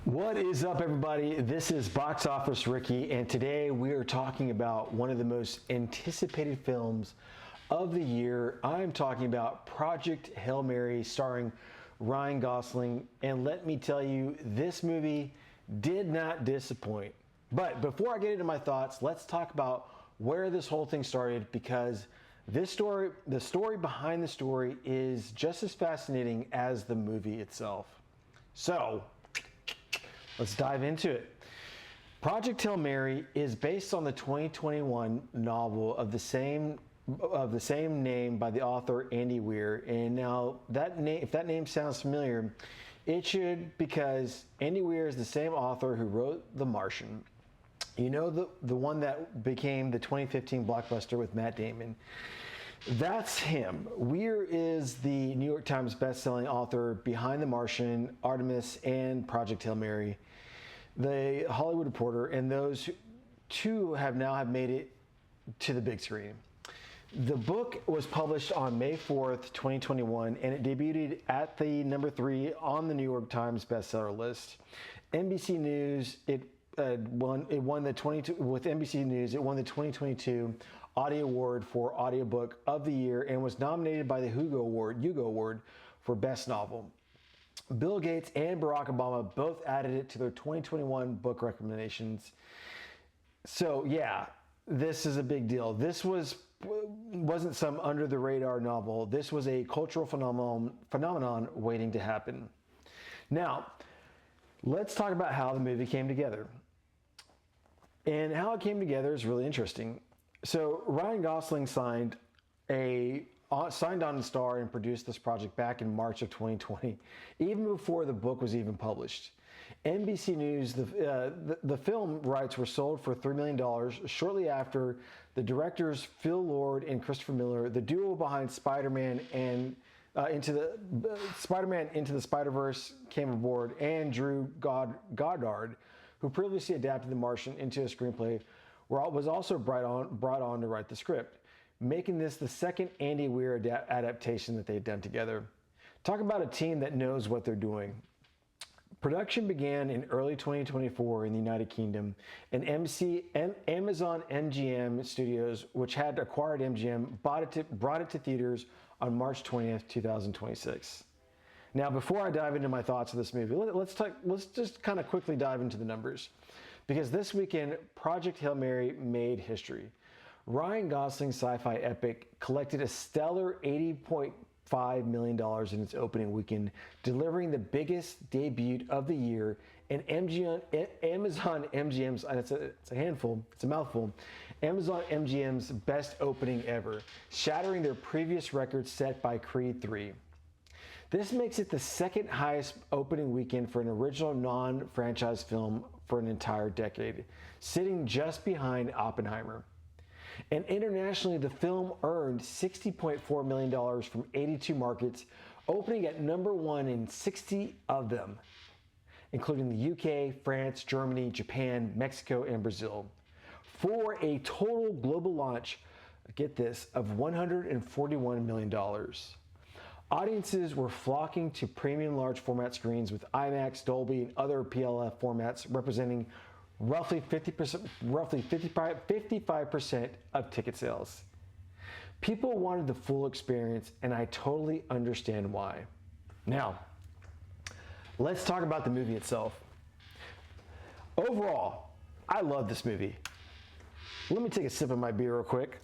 What is up, everybody? This is Box Office Ricky, and today we are talking about one of the most anticipated films of the year. I'm talking about Project Hail Mary, starring Ryan Gosling. And let me tell you, this movie did not disappoint. But before I get into my thoughts, let's talk about where this whole thing started, because the story behind the story is just as fascinating as the movie itself. So, let's dive into it. Project Hail Mary is based on the 2021 novel of the same name by the author Andy Weir. And now if that name sounds familiar, it should, because Andy Weir is the same author who wrote The Martian. You know, the one that became the 2015 blockbuster with Matt Damon. That's him. Weir is the New York Times bestselling author behind The Martian, Artemis, and Project Hail Mary. The Hollywood Reporter, and those two have made it to the big screen. The book was published on May 4th, 2021, and it debuted at the number 3 on the New York Times bestseller list. NBC News, it won the 2022 Audio Award for Audiobook of the Year and was nominated by the Hugo Award for Best Novel. Bill Gates and Barack Obama both added it to their 2021 book recommendations. So yeah, this is a big deal. This wasn't some under the radar novel. This was a cultural phenomenon waiting to happen. Now, let's talk about how the movie came together. And how it came together is really interesting. So Ryan Gosling signed on to star and produce this project back in March of 2020, even before the book was even published. NBC News, the film rights were sold for $3 million shortly after the directors Phil Lord and Christopher Miller, the duo behind Spider-Man and Into the Spider-Verse, came aboard, and Drew Goddard, who previously adapted The Martian into a screenplay, was also brought on to write the script, making this the second Andy Weir adaptation that they've done together. Talk about a team that knows what they're doing. Production began in early 2024 in the United Kingdom, and Amazon MGM Studios, which had acquired MGM, brought it to theaters on March 20th, 2026. Now, before I dive into my thoughts of this movie, let's just kind of quickly dive into the numbers, because this weekend, Project Hail Mary made history. Ryan Gosling's sci-fi epic collected a stellar $80.5 million in its opening weekend, delivering the biggest debut of the year, and Amazon MGM's, and it's a mouthful, Amazon MGM's best opening ever, shattering their previous record set by Creed 3. This makes it the second highest opening weekend for an original non-franchise film for an entire decade, sitting just behind Oppenheimer. And internationally, the film earned $60.4 million from 82 markets, opening at number 1 in 60 of them, including the UK, France, Germany, Japan, Mexico, and Brazil, for a total global launch, get this, of $141 million. Audiences were flocking to premium large format screens with IMAX, Dolby, and other PLF formats, representing roughly 55% of ticket sales. People wanted the full experience, and I totally understand why. Now, let's talk about the movie itself. Overall, I love this movie. Let me take a sip of my beer real quick.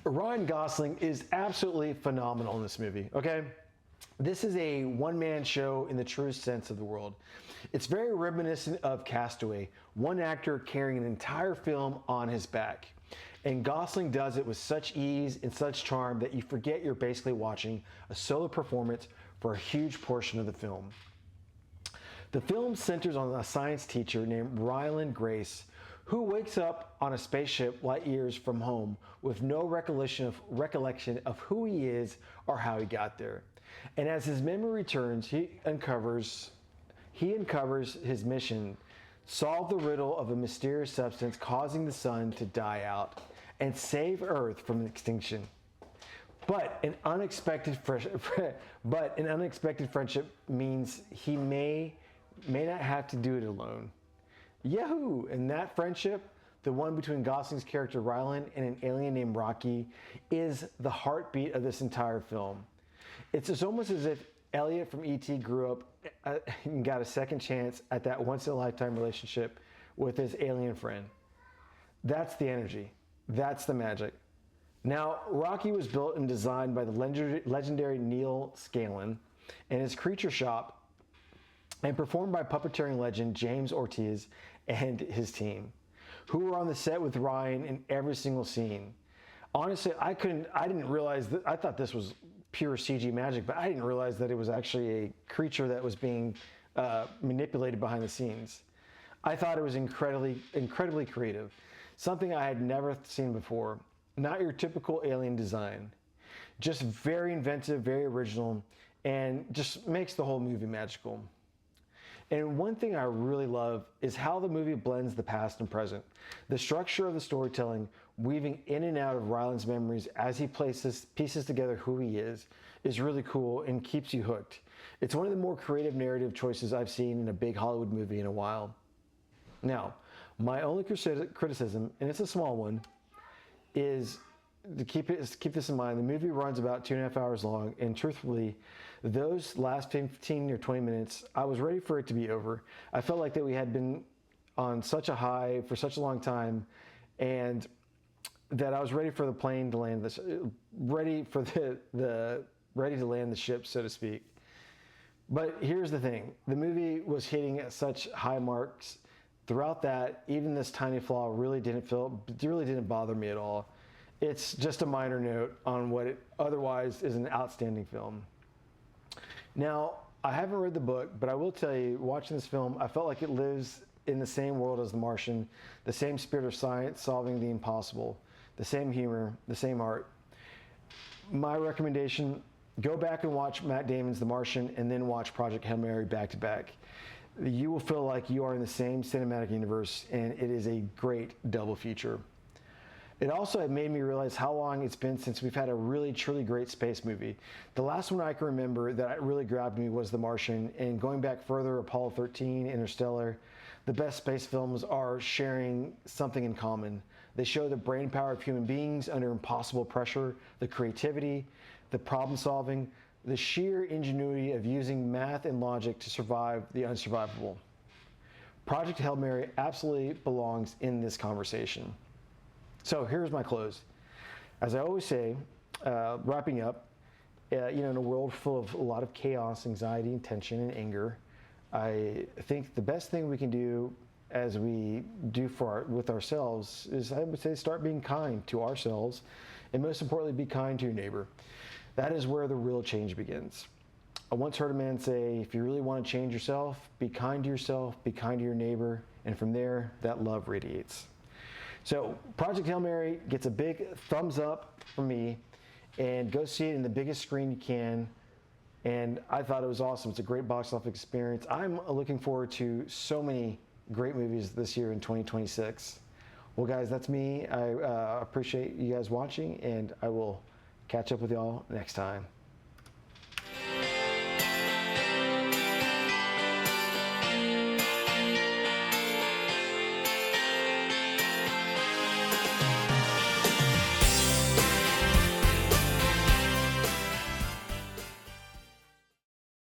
Ryan Gosling is absolutely phenomenal in this movie, okay? This is a one-man show in the truest sense of the word. It's very reminiscent of Castaway, one actor carrying an entire film on his back. And Gosling does it with such ease and such charm that you forget you're basically watching a solo performance for a huge portion of the film. The film centers on a science teacher named Ryland Grace, who wakes up on a spaceship light years from home with no recollection of who he is or how he got there. And as his memory returns, he uncovers his mission: solve the riddle of a mysterious substance causing the sun to die out and save Earth from extinction. But an unexpected friendship means he may not have to do it alone. Yahoo! And that friendship, the one between Gosling's character Rylan and an alien named Rocky, is the heartbeat of this entire film. It's almost as if Elliot from E.T. grew up and got a second chance at that once-in-a-lifetime relationship with his alien friend. That's the energy. That's the magic. Now, Rocky was built and designed by the legendary Neil Scanlon and his Creature Shop, and performed by puppeteering legend James Ortiz and his team, who were on the set with Ryan in every single scene. Honestly, I didn't realize that. I thought this was pure CG magic, but I didn't realize that it was actually a creature that was being manipulated behind the scenes. I thought it was incredibly creative, something I had never seen before. Not your typical alien design, just very inventive, very original, and just makes the whole movie magical. And one thing I really love is how the movie blends the past and present. The structure of the storytelling, weaving in and out of Rylan's memories as he pieces together who he is really cool and keeps you hooked. It's one of the more creative narrative choices I've seen in a big Hollywood movie in a while. Now, my only criticism, and it's a small one, is to keep this in mind. The movie runs about 2.5 hours long, and truthfully, those last 15 or 20 minutes, I was ready for it to be over. I felt like that we had been on such a high for such a long time, and that I was ready for the plane to land, ready to land the ship, so to speak. But here's the thing: the movie was hitting at such high marks throughout that. Even this tiny flaw really didn't bother me at all. It's just a minor note on what it otherwise is an outstanding film. Now, I haven't read the book, but I will tell you, watching this film, I felt like it lives in the same world as The Martian, the same spirit of science solving the impossible, the same humor, the same art. My recommendation, go back and watch Matt Damon's The Martian and then watch Project Hail Mary back to back. You will feel like you are in the same cinematic universe, and it is a great double feature. It also made me realize how long it's been since we've had a really, truly great space movie. The last one I can remember that really grabbed me was The Martian, and going back further, Apollo 13, Interstellar. The best space films are sharing something in common. They show the brain power of human beings under impossible pressure, the creativity, the problem solving, the sheer ingenuity of using math and logic to survive the unsurvivable. Project Hail Mary absolutely belongs in this conversation. So here's my close. As I always say, wrapping up, in a world full of a lot of chaos, anxiety, and tension, and anger, I think the best thing we can do as we do with ourselves is, I would say, start being kind to ourselves, and most importantly, be kind to your neighbor. That is where the real change begins. I once heard a man say, if you really want to change yourself, be kind to yourself, be kind to your neighbor, and from there, that love radiates. So Project Hail Mary gets a big thumbs up from me, and go see it in the biggest screen you can. And I thought it was awesome. It's a great box office experience. I'm looking forward to so many great movies this year in 2026. Well, guys, that's me. I appreciate you guys watching, and I will catch up with y'all next time.